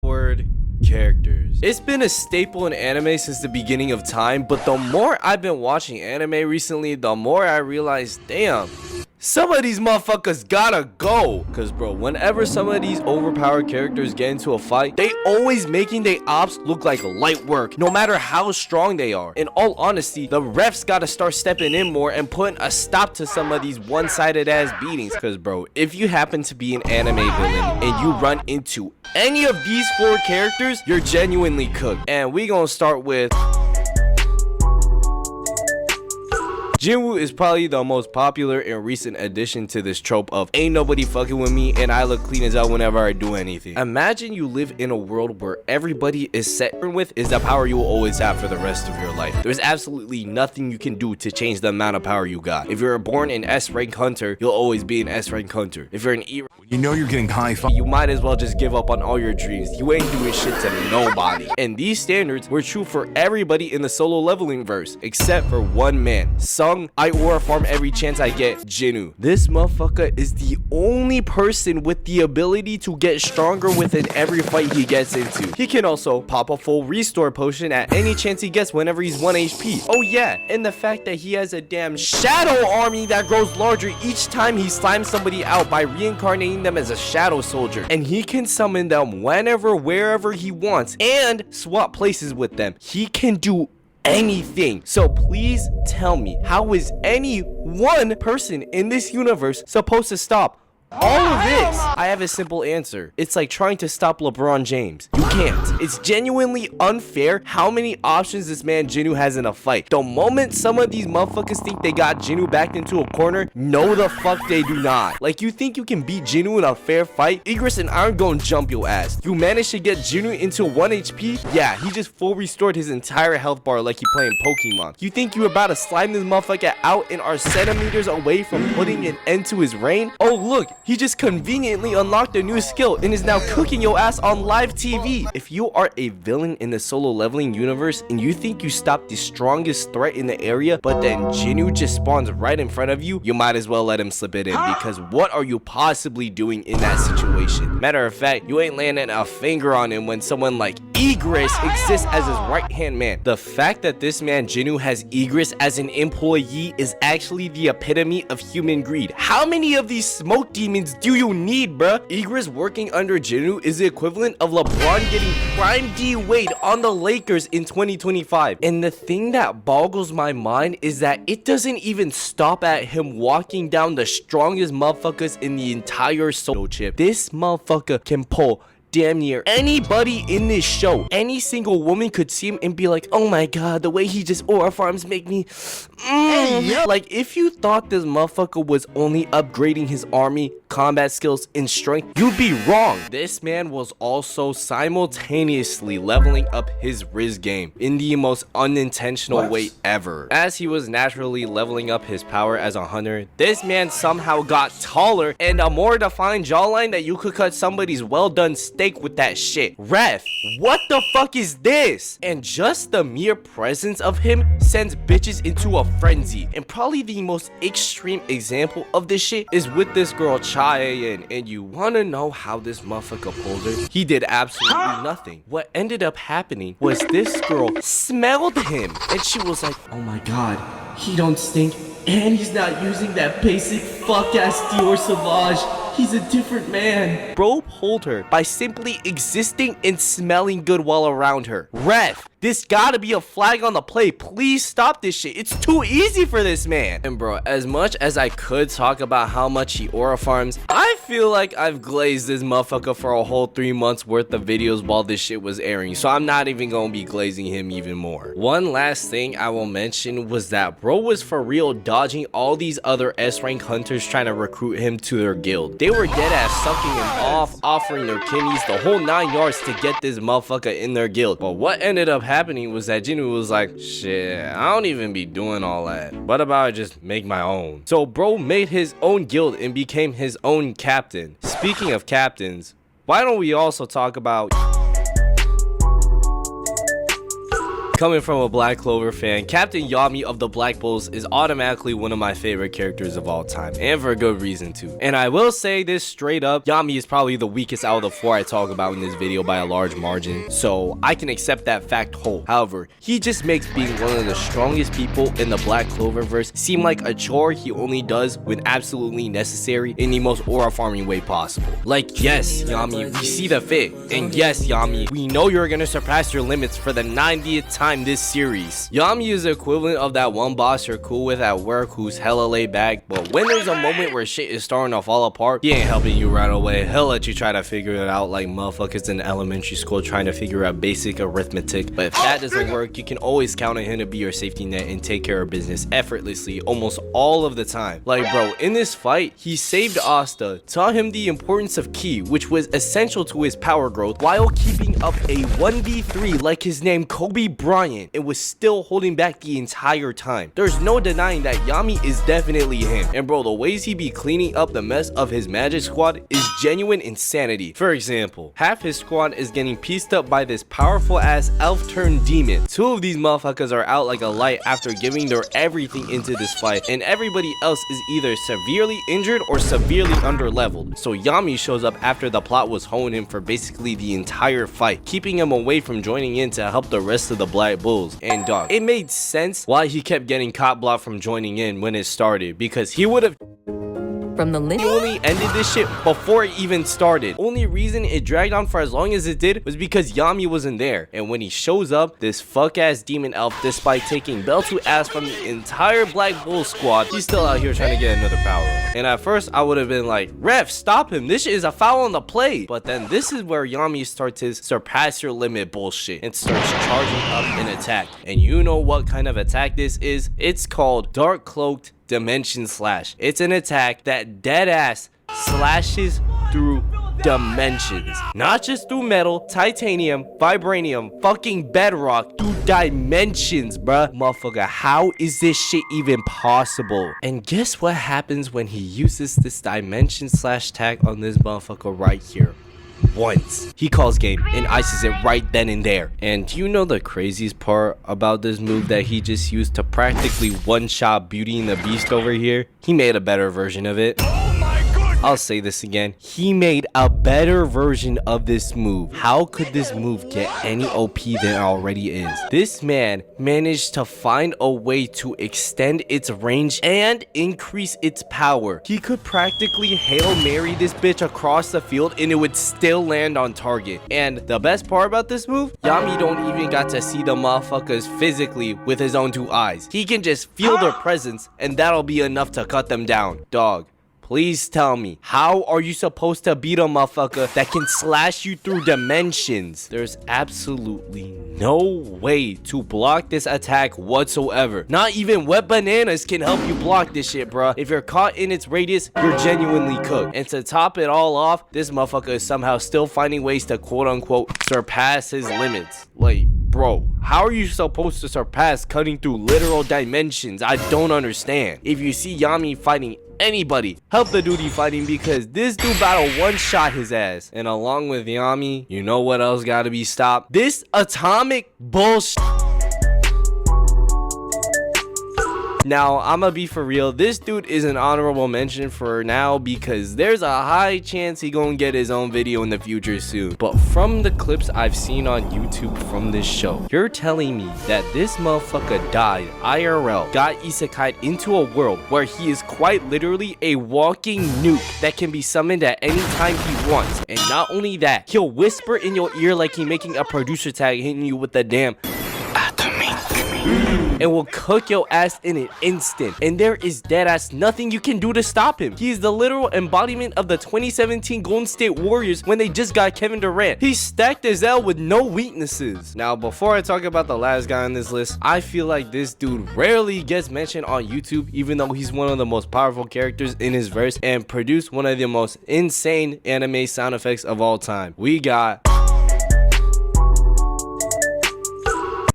Overpowered characters. It's been a staple in anime since the beginning of time, but the more I've been watching anime recently, the more I realize, damn, some of these motherfuckers gotta go. Cause bro, whenever some of these overpowered characters get into a fight, they always making their ops look like light work, no matter how strong they are. In all honesty, the refs gotta start stepping in more and putting a stop to some of these one-sided ass beatings. Cause bro, if you happen to be an anime villain and you run into any of these four characters, you're genuinely cooked. And we gonna start with Jinwoo. Is probably the most popular and recent addition to this trope of ain't nobody fucking with me and I look clean as hell whenever I do anything. Imagine you live in a world where everybody is set with is the power you will always have for the rest of your life. There's absolutely nothing you can do to change the amount of power you got. If you're born an S rank hunter, you'll always be an S rank hunter. If you're an E, you know you're getting high, you might as well just give up on all your dreams. You ain't doing shit to nobody. And these standards were true for everybody in the solo leveling verse, except for one man. I aura farm every chance I get, Jinwoo. This motherfucker is the only person with the ability to get stronger within every fight he gets into. He can also pop a full restore potion at any chance he gets whenever he's 1 HP. Oh yeah, and the fact that he has a damn shadow army that grows larger each time he slimes somebody out by reincarnating them as a shadow soldier. And he can summon them whenever, wherever he wants and swap places with them. He can do anything. So please tell me, how is any one person in this universe supposed to stop all of this? I have a simple answer. It's like trying to stop LeBron James. You can't. It's genuinely unfair how many options this man Jinwoo has in a fight. The moment some of these motherfuckers think they got Jinwoo backed into a corner, no the fuck they do not. Like, you think you can beat Jinwoo in a fair fight? Igris and Iron gonna jump your ass. You managed to get Jinwoo into 1 HP? Yeah, he just full restored his entire health bar like he playing Pokemon. You think you about to slime this motherfucker out and are centimeters away from putting an end to his reign? Oh look, he just conveniently unlocked a new skill and is now cooking your ass on live TV. If you are a villain in the solo leveling universe and you think you stopped the strongest threat in the area, but then Jinwoo just spawns right in front of you, you might as well let him slip it in, because what are you possibly doing in that situation? Matter of fact, you ain't landing a finger on him when someone like Igris exists as his right-hand man. The fact that this man Jinwoo has Igris as an employee is actually the epitome of human greed. How many of these smoke demons do you need, bruh? Igris working under Jinwoo is the equivalent of LeBron getting prime D Wade on the Lakers in 2025. And the thing that boggles my mind is that it doesn't even stop at him walking down the strongest motherfuckers in the entire solo chip. This motherfucker can pull damn near anybody in this show. Any single woman could see him and be like, oh my god, the way he just aura farms make me like, if you thought this motherfucker was only upgrading his army, combat skills, and strength, you'd be wrong. This man was also simultaneously leveling up his Riz game in the most unintentional way ever. As he was naturally leveling up his power as a hunter, this man somehow got taller and a more defined jawline that you could cut somebody's well done steak with that shit. Ref, what the fuck is this? And just the mere presence of him sends bitches into a frenzy. And probably the most extreme example of this shit is with this girl Chaeyeon. And you wanna know how this motherfucker pulled her? He did absolutely nothing. What ended up happening was this girl smelled him and she was like, oh my god, he don't stink and he's not using that basic fuck ass Dior Sauvage. He's a different man. Bro pulled her by simply existing and smelling good while around her. Ref, this gotta be a flag on the play. Please stop this shit. It's too easy for this man. And bro, as much as I could talk about how much he aura farms, I feel like I've glazed this motherfucker for a whole 3 months worth of videos while this shit was airing. So I'm not even gonna be glazing him even more. One last thing I will mention was that bro was for real dodging all these other S rank hunters trying to recruit him to their guild. They were dead ass sucking him off, offering their kidneys, the whole 9 yards to get this motherfucker in their guild. But what ended up happening was that Jinwoo was like, shit, I don't even be doing all that. What about I just make my own? So bro made his own guild and became his own captain. Speaking of captains, why don't we also talk about Coming from a Black Clover fan, Captain Yami of the Black Bulls is automatically one of my favorite characters of all time, and for a good reason too. And I will say this straight up, Yami is probably the weakest out of the 4 I talk about in this video by a large margin, so I can accept that fact whole. However, he just makes being one of the strongest people in the Black Cloververse seem like a chore he only does when absolutely necessary in the most aura farming way possible. Like, yes, Yami, we see the fit, and yes, Yami, we know you're gonna surpass your limits for the 90th time this series. Yami is the equivalent of that one boss you're cool with at work who's hella laid back, but when there's a moment where shit is starting to fall apart, he ain't helping you right away. He'll let you try to figure it out like motherfuckers in elementary school trying to figure out basic arithmetic. But if that doesn't work, you can always count on him to be your safety net and take care of business effortlessly almost all of the time. Like, bro, in this fight, he saved Asta, taught him the importance of ki, which was essential to his power growth, while keeping up a 1v3 like his name Kobe Bryant, and was still holding back the entire time. There's no denying that Yami is definitely him. And bro, the ways he be cleaning up the mess of his magic squad is genuine insanity. For example, half his squad is getting pieced up by this powerful ass elf turned demon. 2 of these motherfuckers are out like a light after giving their everything into this fight, and everybody else is either severely injured or severely underleveled. So Yami shows up after the plot was honing him for basically the entire fight, keeping him away from joining in to help the rest of the Black Bulls. And dog, it made sense why he kept getting cop blocked from joining in when it started, because he would have from the list. He only ended this shit before it even started. Only reason it dragged on for as long as it did was because Yami wasn't there. And when he shows up, this fuck ass demon elf, despite taking bell to ass from the entire Black Bull squad, he's still out here trying to get another power up. And at first I would have been like, ref, stop him, this shit is a foul on the play. But then this is where Yami starts his surpass your limit bullshit and starts charging up an attack. And you know what kind of attack this is? It's called Dark Cloaked Dimension Slash. It's an attack that dead ass slashes through dimensions, not just through metal, titanium, vibranium, fucking bedrock, through dimensions, bruh. Motherfucker, how is this shit even possible? And guess what happens when he uses this dimension slash tag on this motherfucker right here? Once he calls game and ices it right then and there. And do you know the craziest part about this move that he just used to practically one-shot Beauty and the Beast over here? He made a better version of it. I'll say this again. He made a better version of this move. How could this move get any OP than it already is? This man managed to find a way to extend its range and increase its power. He could practically Hail Mary this bitch across the field and it would still land on target. And the best part about this move, Yami don't even got to see the motherfuckers physically with his own 2 eyes. He can just feel their presence and that'll be enough to cut them down. Dog, please tell me, how are you supposed to beat a motherfucker that can slash you through dimensions? There's absolutely no way to block this attack whatsoever. Not even wet bananas can help you block this shit, bruh. If you're caught in its radius, you're genuinely cooked. And to top it all off, this motherfucker is somehow still finding ways to quote-unquote surpass his limits. Like, bro, how are you supposed to surpass cutting through literal dimensions? I don't understand. If you see Yami fighting anybody, help the dude he fighting, because this dude about to one-shot his ass. And along with Yami, you know what else gotta be stopped? This atomic bullshit. Now, I'ma be for real, this dude is an honorable mention for now because there's a high chance he gonna get his own video in the future soon. But from the clips I've seen on YouTube from this show, you're telling me that this motherfucker died IRL, got isekai'd into a world where he is quite literally a walking nuke that can be summoned at any time he wants. And not only that, he'll whisper in your ear like he making a producer tag hitting you with the damn and will cook your ass in an instant. And there is deadass nothing you can do to stop him. He is the literal embodiment of the 2017 Golden State Warriors when they just got Kevin Durant. He's stacked as hell with no weaknesses. Now, before I talk about the last guy on this list, I feel like this dude rarely gets mentioned on YouTube, even though he's one of the most powerful characters in his verse and produced one of the most insane anime sound effects of all time. We got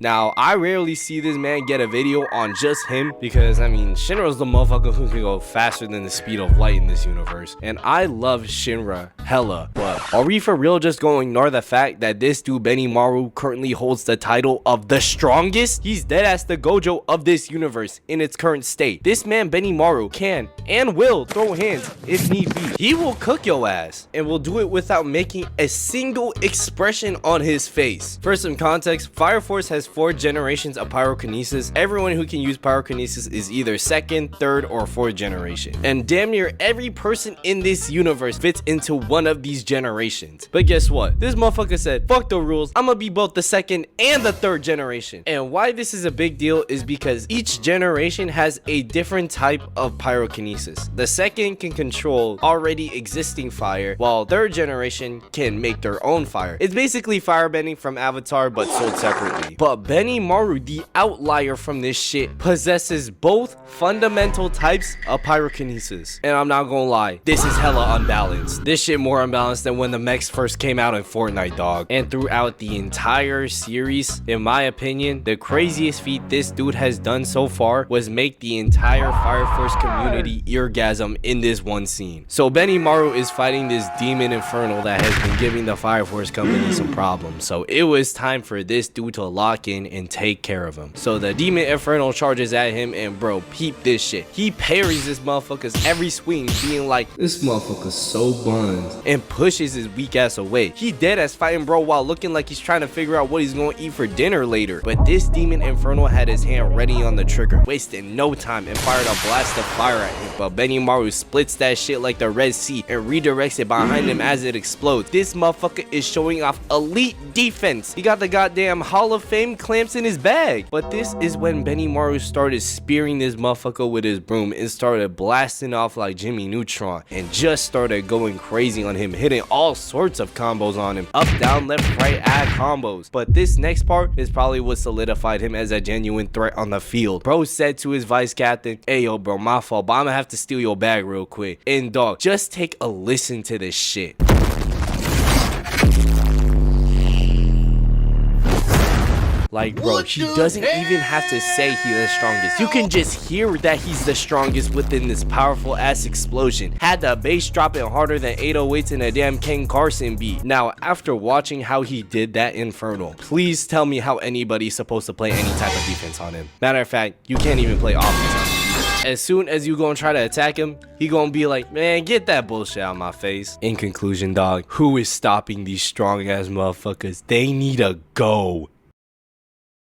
Now, I rarely see this man get a video on just him because, I mean, Shinra's the motherfucker who can go faster than the speed of light in this universe. And I love Shinra hella, but are we for real just gonna ignore the fact that this dude Benimaru currently holds the title of the strongest? He's deadass the Gojo of this universe in its current state. This man Benimaru can and will throw hands if need be. He will cook your ass and will do it without making a single expression on his face. For some context, Fire Force has 4 generations of pyrokinesis. Everyone who can use pyrokinesis is either 2nd, 3rd, or 4th generation. And damn near every person in this universe fits into one of these generations. But guess what? This motherfucker said, fuck the rules, I'ma be both the 2nd and the 3rd generation. And why this is a big deal is because each generation has a different type of pyrokinesis. The 2nd can control already existing fire, while 3rd generation can make their own fire. It's basically firebending from Avatar, but sold separately. But Benimaru, the outlier from this shit, possesses both fundamental types of pyrokinesis. And I'm not gonna lie, this is hella unbalanced. This shit more unbalanced than when the mechs first came out in Fortnite, dog. And throughout the entire series, in my opinion, the craziest feat this dude has done so far was make the entire Fire Force community eargasm in this one scene. So Benimaru is fighting this demon infernal that has been giving the Fire Force company some problems. So it was time for this dude to lock in and take care of him. So the demon infernal charges at him, and bro, peep this shit. He parries this motherfucker's every swing, being like, this motherfucker's so buns, and pushes his weak ass away. He dead ass fighting bro while looking like he's trying to figure out what he's gonna eat for dinner later. But this demon infernal had his hand ready on the trigger, wasting no time, and fired a blast of fire at him. But Benimaru splits that shit like the Red Sea and redirects it behind him as it explodes. This motherfucker is showing off elite defense. He got the goddamn Hall of Fame clamps in his bag. But this is when Benimaru started spearing this motherfucker with his broom and started blasting off like Jimmy Neutron, and just started going crazy on him, hitting all sorts of combos on him, up, down, left, right, ad combos. But this next part is probably what solidified him as a genuine threat on the field. Bro said to his vice captain, hey yo bro, my fault, but I'm gonna have to steal your bag real quick. And dog, just take a listen to this shit. Like, bro, he doesn't even have to say he's the strongest. You can just hear that he's the strongest within this powerful ass explosion. Had the bass dropping harder than 808s in a damn Ken Carson beat. Now, after watching how he did that infernal, please tell me how anybody's supposed to play any type of defense on him. Matter of fact, you can't even play offense on him. As soon as you gonna try to attack him, he gonna be like, man, get that bullshit out of my face. In conclusion, dog, who is stopping these strong ass motherfuckers? They need to go.